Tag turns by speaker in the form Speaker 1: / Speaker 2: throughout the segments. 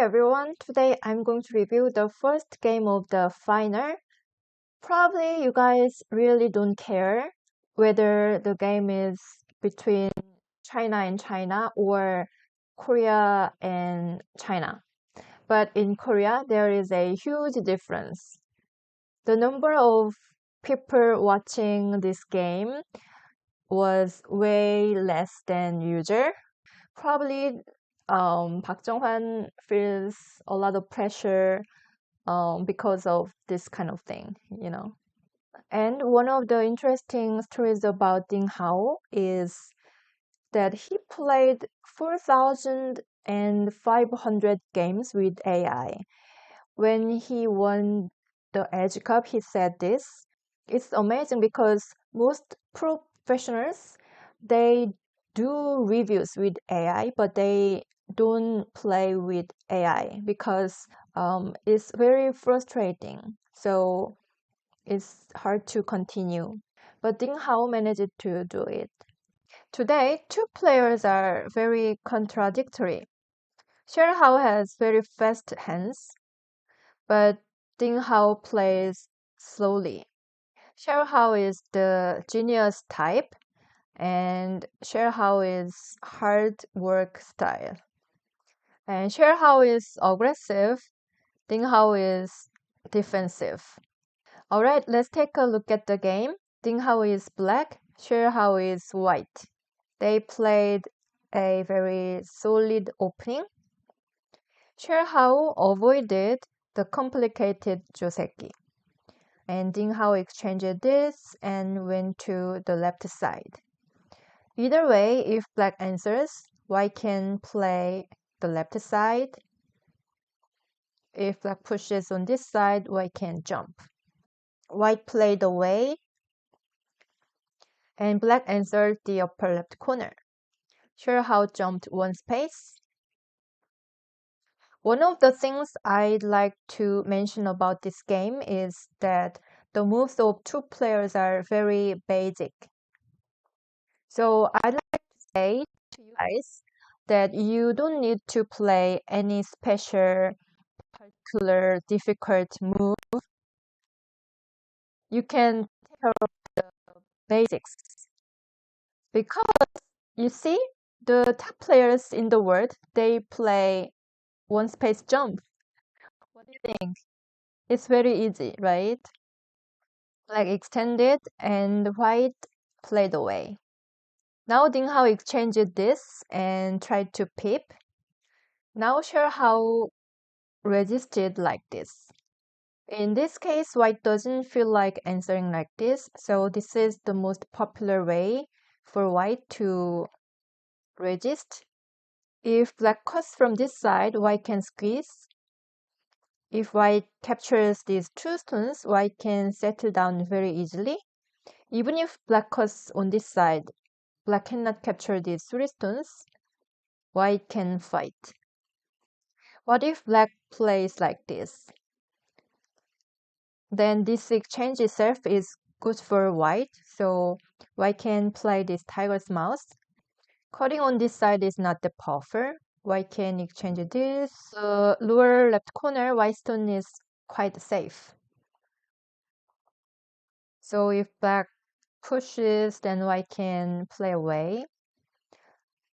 Speaker 1: everyone, today I'm going to review the first game of the final. Probably you guys really don't care whether the game is between China and China or Korea and China. But in Korea, there is a huge difference. The number of people watching this game was way less than usual. Probably Park Jong-hwan feels a lot of pressure because of this kind of thing. And one of the interesting stories about Ding Hao is that he played 4,500 games with AI. When he won the Edge Cup, he said this. It's amazing because most professionals, they do reviews with AI, but they don't play with AI because it's very frustrating. So it's hard to continue. But Ding Hao managed to do it. Today, two players are very contradictory. Xie Erhao has very fast hands, but Ding Hao plays slowly. Xie Erhao is the genius type, and Xie Erhao is hard work style. And Xie Erhao is aggressive, Ding Hao is defensive. Alright, let's take a look at the game. Ding Hao is black, Xie Erhao is white. They played a very solid opening. Xie Erhao avoided the complicated joseki. And Ding Hao exchanged this and went to the left side. Either way, if black answers, white can play the left side. If black pushes on this side, white can jump. White played away, and black answered the upper left corner. Xie Erhao jumped one space. One of the things I'd like to mention about this game is that the moves of two players are very basic. So I'd like to say to you guys that you don't need to play any special, particular, difficult move. You can take care of the basics. Because you see, the top players in the world, they play one space jump. What do you think? It's very easy, right? Like extended and white played away. Now Ding Hao exchanged this and tried to peep. Now Xie Erhao resisted like this. In this case, white doesn't feel like answering like this, so this is the most popular way for white to resist. If black cuts from this side, white can squeeze. If white captures these two stones, white can settle down very easily. Even if black cuts on this side, black cannot capture these three stones. White can fight. What if black plays like this? Then this exchange itself is good for white, so white can play this tiger's mouth. Cutting on this side is not the buffer. White can exchange this. The lower left corner, white stone is quite safe. So if black pushes, then white can play away.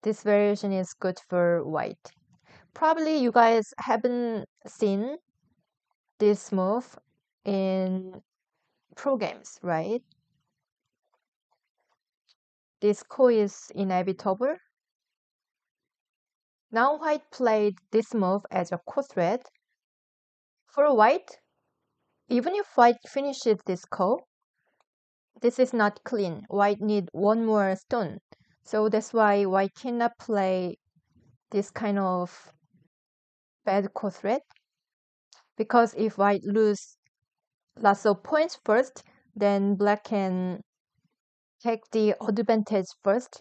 Speaker 1: This variation is good for white. Probably you guys haven't seen this move in pro games, right? This ko is inevitable. Now white played this move as a ko threat. For white, even if white finishes this ko, this is not clean. White need one more stone. So that's why white cannot play this kind of bad ko threat. Because if white lose lots of points first, then black can take the advantage first.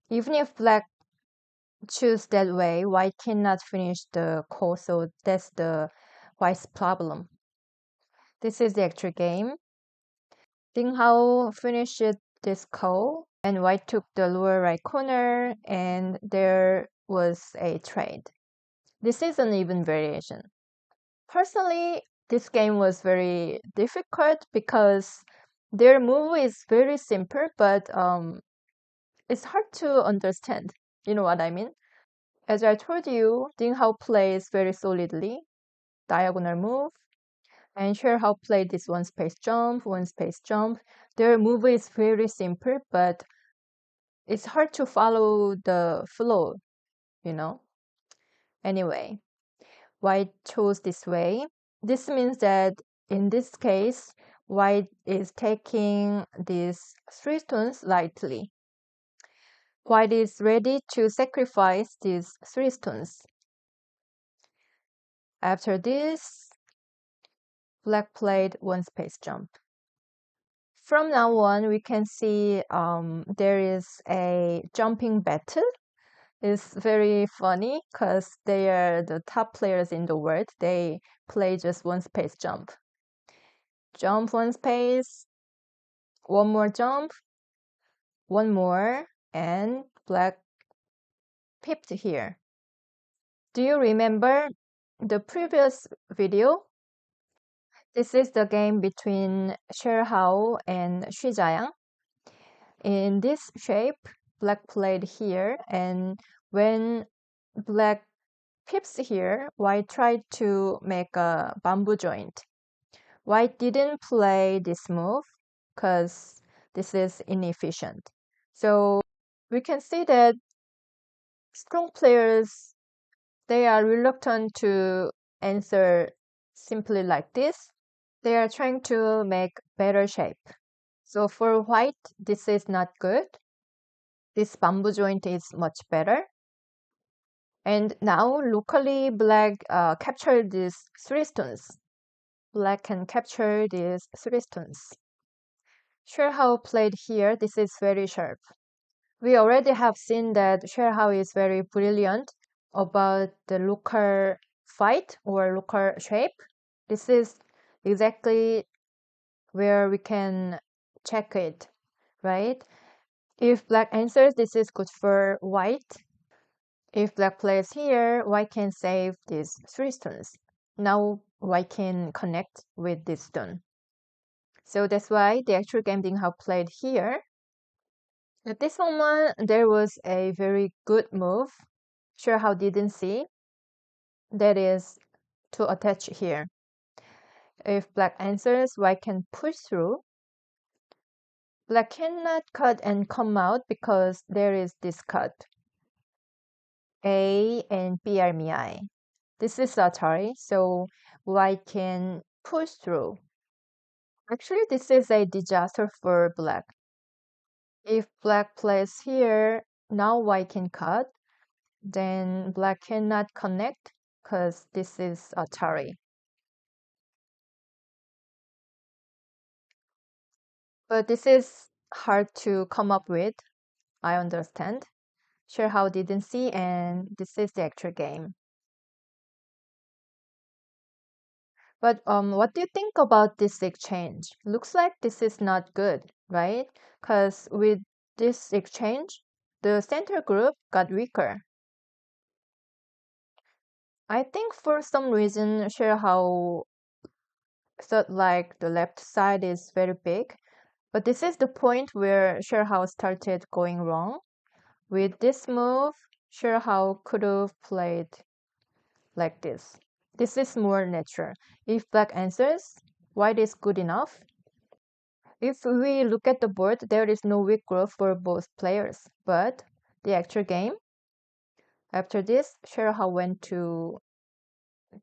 Speaker 1: Even if black choose that way, white cannot finish the ko, so that's the white's problem. This is the actual game. Ding Hao finished this ko, and white took the lower right corner, and there was a trade. This is an even variation. Personally, this game was very difficult because their move is very simple, but it's hard to understand. You know what I mean? As I told you, Ding Hao plays very solidly, diagonal move, and Xie Erhao played this one space jump, one space jump. Their move is very simple, but it's hard to follow the flow, you know? Anyway, White chose this way. This means that in this case, White is taking these 3 stones lightly. White is ready to sacrifice these 3 stones. After this, Black played one space jump. From now on, we can see there is a jumping battle. It's very funny because they are the top players in the world. They play just one space jump. Jump one space, one more jump, one more, and Black pipped here. Do you remember the previous video? This is the game between Xie Erhao and Xu Jiayang. In this shape, Black played here, and when Black pips here, White tried to make a bamboo joint. White didn't play this move because this is inefficient. So we can see that strong players, they are reluctant to answer simply like this. They are trying to make better shape. So for White, this is not good. This bamboo joint is much better. And now locally Black captured these 3 stones. Black can capture these 3 stones. Xie Erhao played here. This is very sharp. We already have seen that Xie Erhao is very brilliant about the local fight or local shape. This is exactly where we can check it, right? If Black answers, this is good for White. If Black plays here, White can save these 3 stones. Now White can connect with this stone. So that's why the actual game Ding Hao played here. At this moment, there was a very good move. Xie Erhao didn't see. That is to attach here. If Black answers, White can push through. Black cannot cut and come out because there is this cut. A and B are miai. This is Atari, so White can push through. Actually, this is a disaster for Black. If Black plays here, now White can cut. Then Black cannot connect because this is Atari. But this is hard to come up with. I understand. Xie Erhao didn't see, and this is the actual game. But what do you think about this exchange? Looks like this is not good, right? Because with this exchange, the center group got weaker. I think for some reason, Xie Erhao thought like the left side is very big. But this is the point where Xie Erhao started going wrong. With this move, Xie Erhao could have played like this. This is more natural. If Black answers, White is good enough. If we look at the board, there is no weak group for both players. But the actual game, after this, Xie Erhao went to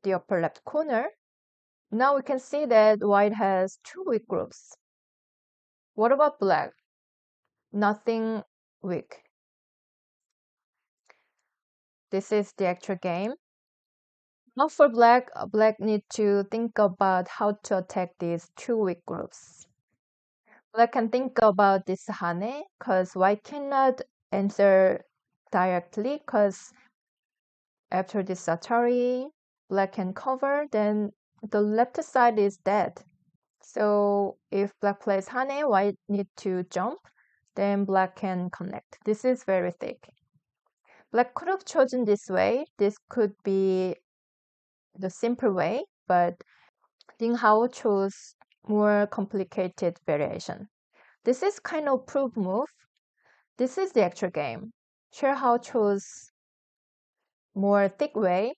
Speaker 1: the upper left corner. Now we can see that White has 2 weak groups. What about Black? Nothing weak. This is the actual game. Now for Black, Black need to think about how to attack these 2 weak groups. Black can think about this Hane because White cannot answer directly because after this Atari, Black can cover, then the left side is dead. So if Black plays Hane, White need to jump, then Black can connect. This is very thick. Black could have chosen this way. This could be the simple way, but Ding Hao chose more complicated variation. This is kind of proof move. This is the actual game. Xie Erhao chose more thick way.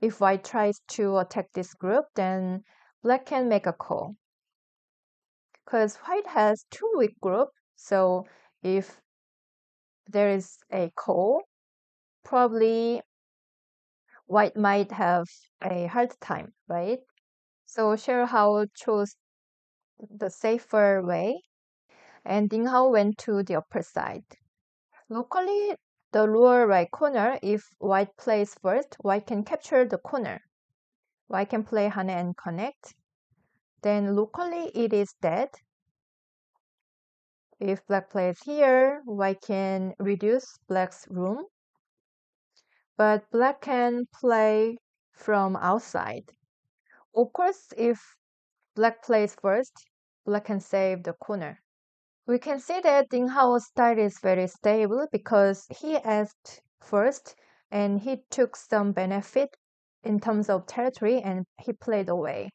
Speaker 1: If white tries to attack this group, then black can make a call. Because white has two weak groups, so if there is a call, probably white might have a hard time, right? So Xie Erhao chose the safer way, and Ding Hao went to the upper side. Locally, the lower right corner, if white plays first, white can capture the corner. White can play Hane and connect. Then locally, it is dead. If black plays here, white can reduce black's room. But black can play from outside. Of course, if black plays first, black can save the corner. We can see that Ding Hao's style is very stable because he asked first and he took some benefit in terms of territory and he played away.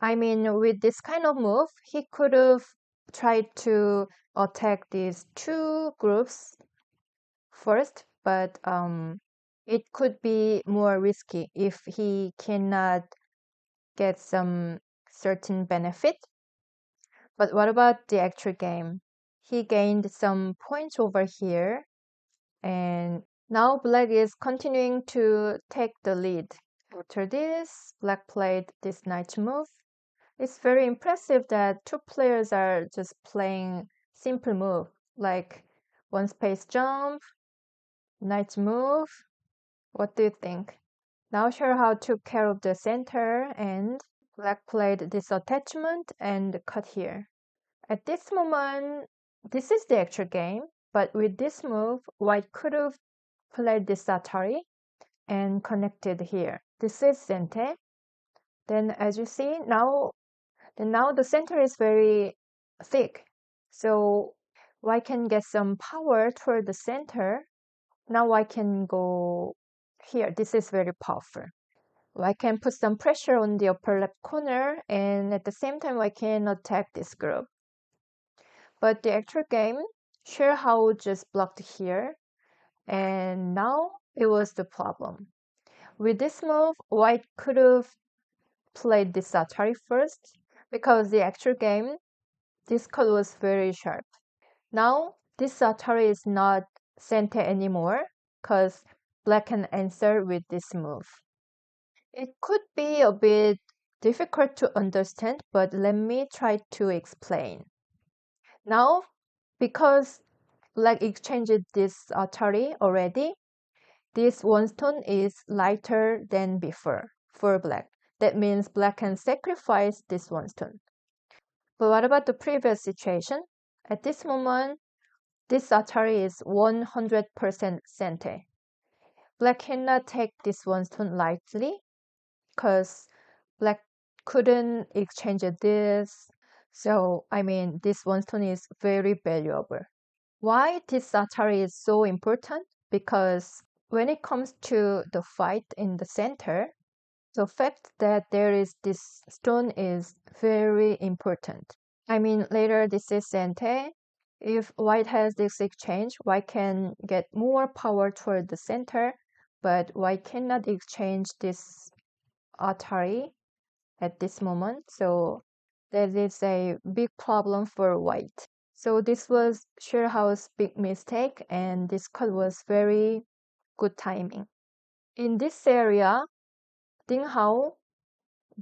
Speaker 1: I mean, with this kind of move, he could have tried to attack these two groups first, but it could be more risky if he cannot get some certain benefit. But what about the actual game? He gained some points over here, and now black is continuing to take the lead. After this, black played this knight move. It's very impressive that two players are just playing simple move, like one space jump, knight move. What do you think? Now Xie Erhao took care of the center, and black played this attachment and cut here. At this moment, this is the actual game, but with this move, white could have played this Atari and connected here. This is center. Then as you see, now the center is very thick. So white can get some power toward the center. Now white can go here. This is very powerful. I can put some pressure on the upper left corner, and at the same time I can attack this group. But the actual game, Xie Erhao just blocked here, and now it was the problem. With this move, white could have played this Atari first, because the actual game, this card was very sharp. Now, this Atari is not center anymore, because black can answer with this move. It could be a bit difficult to understand, but let me try to explain. Now, because black exchanged this Atari already, this one stone is lighter than before for black. That means black can sacrifice this one stone. But what about the previous situation? At this moment, this Atari is 100% center. Black cannot take this one stone lightly because black couldn't exchange this. So, I mean, this one stone is very valuable. Why this Atari is so important? Because when it comes to the fight in the center, the fact that there is this stone is very important. I mean, later this is center. If white has this exchange, white can get more power toward the center, but white cannot exchange this Atari at this moment. So that is a big problem for white. So this was Xie Erhao's big mistake, and this cut was very good timing. In this area, Ding Hao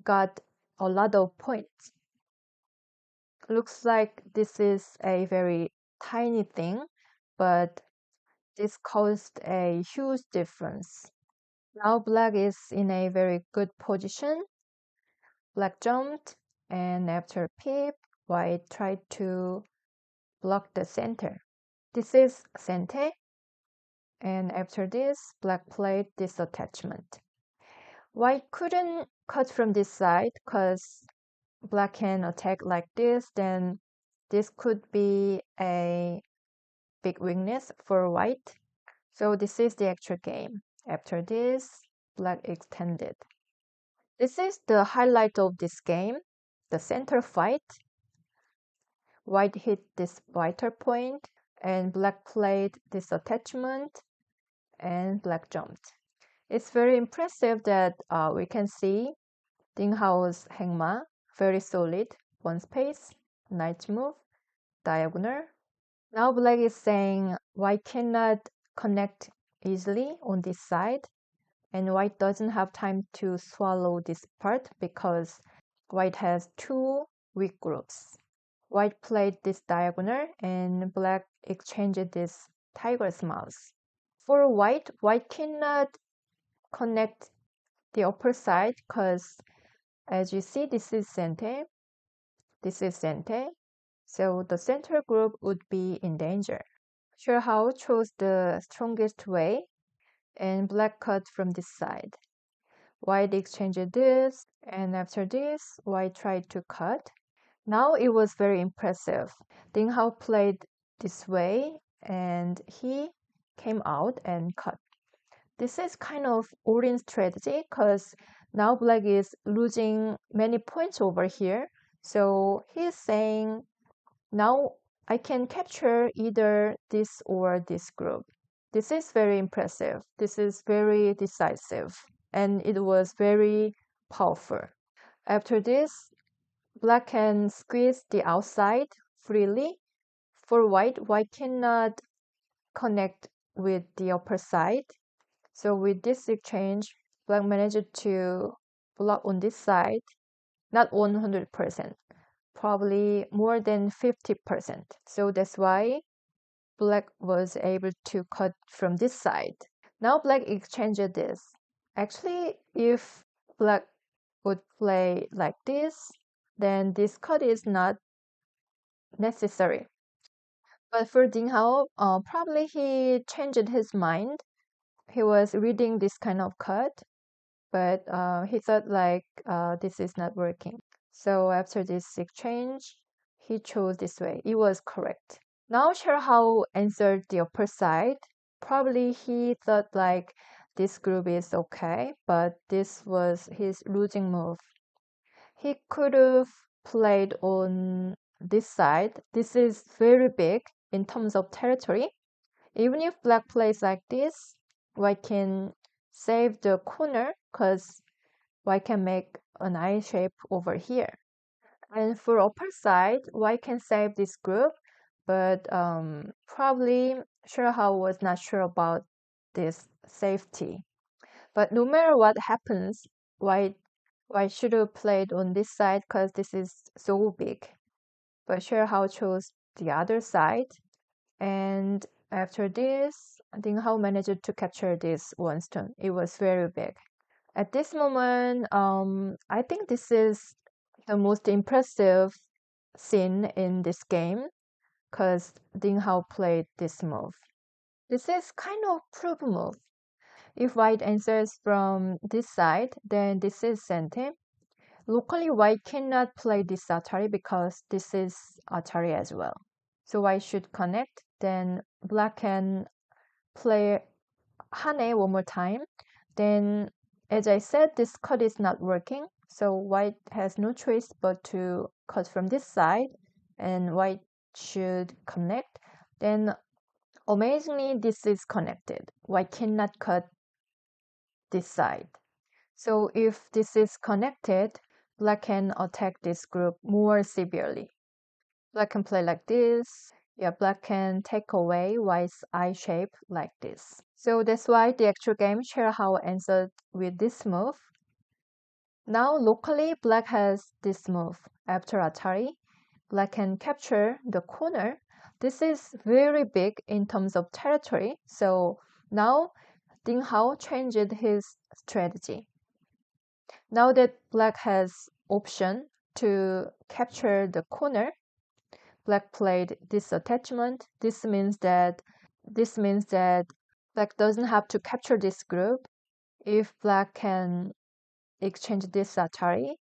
Speaker 1: got a lot of points. Looks like this is a very tiny thing, but this caused a huge difference. Now black is in a very good position. Black jumped, and after pip, white tried to block the center. This is center, and after this, black played this attachment. White couldn't cut from this side because black can attack like this, then this could be a big weakness for white. So this is the actual game. After this, black extended. This is the highlight of this game, the center fight. White hit this vital point, and black played this attachment, and black jumped. It's very impressive that we can see Ding Hao's hangma, very solid, one space, knight move, diagonal. Now black is saying white cannot connect easily on this side, and white doesn't have time to swallow this part because white has two weak groups. White played this diagonal and black exchanged this tiger's mouse. For white, white cannot connect the upper side because as you see, this is center, this is center, so the center group would be in danger. Xie Erhao chose the strongest way and black cut from this side. White exchanged this, and after this, white tried to cut. Now it was very impressive. Ding Hao played this way and he came out and cut. This is kind of all-in strategy because now black is losing many points over here. So he's saying, now I can capture either this or this group. This is very impressive. This is very decisive. And it was very powerful. After this, black can squeeze the outside freely. For white, white cannot connect with the upper side. So with this exchange, black managed to block on this side, not 100%, probably more than 50%. So that's why black was able to cut from this side. Now black exchanged this. Actually, if black would play like this, then this cut is not necessary. But for Ding Hao, probably he changed his mind. He was reading this kind of cut, but he thought like this is not working. So after this exchange, he chose this way. It was correct. Now Xie Erhao answered the upper side. Probably he thought like this group is okay, but this was his losing move. He could have played on this side. This is very big in terms of territory. Even if black plays like this, white can save the corner because white can make an I shape over here. And for upper side, white can save this group, but probably Xie Erhao was not sure about this safety. But no matter what happens, white should have played on this side because this is so big. But Xie Erhao chose the other side, and after this, Ding Hao managed to capture this one stone. It was very big. At this moment, I think this is the most impressive scene in this game because Ding Hao played this move. This is kind of proof move. If white answers from this side, then this is center. Locally, white cannot play this Atari because this is Atari as well. So white should connect, then black can play Hane one more time. Then, as I said, this cut is not working, so white has no choice but to cut from this side, and white should connect. Then, amazingly, this is connected. White cannot cut this side. So if this is connected, black can attack this group more severely. Black can play like this. Yeah, black can take away white's I shape like this. So that's why the actual game Xie Erhao answered with this move. Now locally, black has this move. After Atari, black can capture the corner. This is very big in terms of territory. So now Ding Hao changed his strategy. Now that black has option to capture the corner, black played this attachment. This means that black doesn't have to capture this group. If black can exchange this Atari,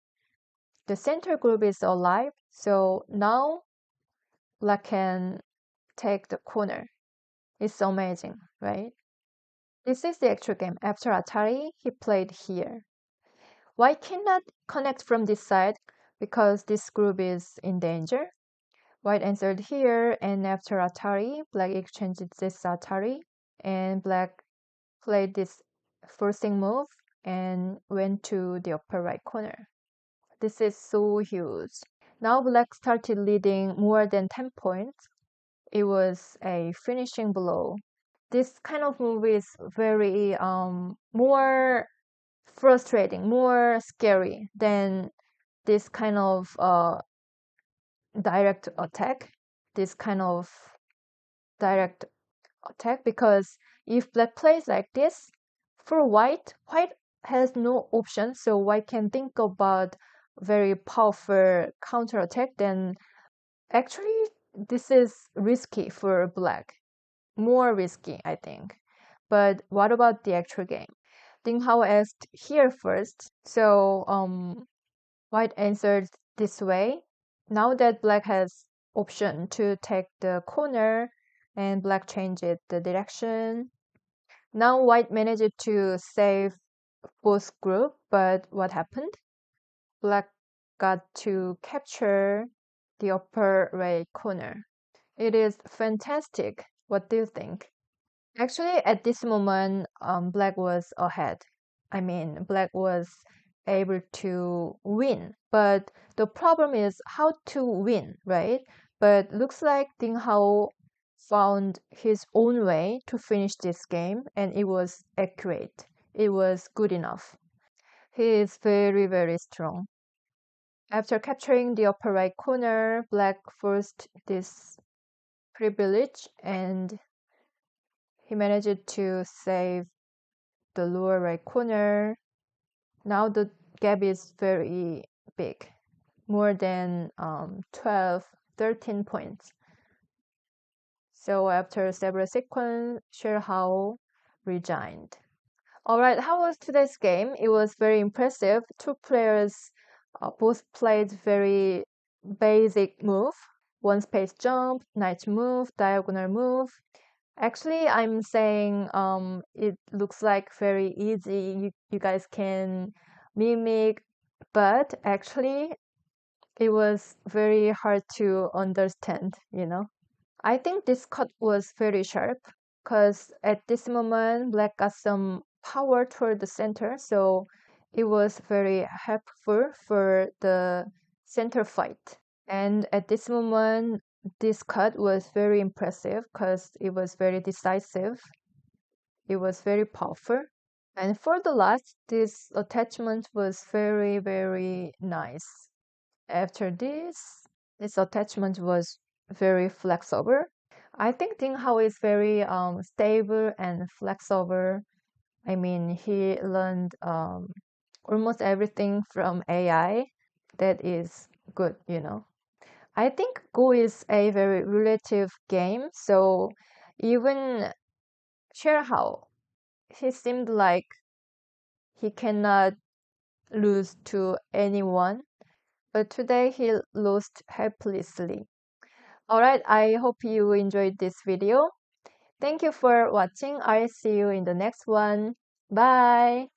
Speaker 1: the center group is alive. So now black can take the corner. It's amazing, right? This is the actual game. After Atari, he played here. Why cannot connect from this side? Because this group is in danger. White answered here, and after Atari, Black exchanged this Atari, and Black played this forcing move and went to the upper right corner. This is so huge. Now Black started leading more than 10 points. It was a finishing blow. This kind of move is very more frustrating, more scary than this kind of direct attack. This kind of direct attack, because if Black plays like this for White has no option, so White can think about very powerful counter attack. Then actually this is risky for Black, more risky, I think. But what about the actual game? Ding Hao asked here first, so White answered this way. Now that Black has option to take the corner, and Black changed the direction. Now White managed to save both group, but what happened? Black got to capture the upper right corner. It is fantastic. What do you think? Actually, at this moment, Black was ahead. I mean, Black was able to win, but the problem is how to win, right? But looks like Ding Hao found his own way to finish this game, and it was accurate. It was good enough. He is very, very strong. After capturing the upper right corner, Black forced this privilege, and he managed to save the lower right corner. Now the gap is very big, more than 12, 13 points. So after several sequences, Xie Erhao resigned. Alright, how was today's game? It was very impressive. Two players both played very basic move. One space jump, knight move, diagonal move. Actually, I'm saying it looks like very easy. You guys can mimic, but actually it was very hard to understand, you know. I think this cut was very sharp because at this moment Black got some power toward the center, so it was very helpful for the center fight. And at this moment, this cut was very impressive because it was very decisive. It was very powerful. And for the last, this attachment was very, very nice. After this attachment was very flexible. I think Ding Hao is very stable and flexible. I mean, he learned almost everything from AI. That is good, you know. I think Go is a very relative game, so even Xie Erhao, he seemed like he cannot lose to anyone, but today he lost helplessly. Alright, I hope you enjoyed this video. Thank you for watching. I'll see you in the next one. Bye!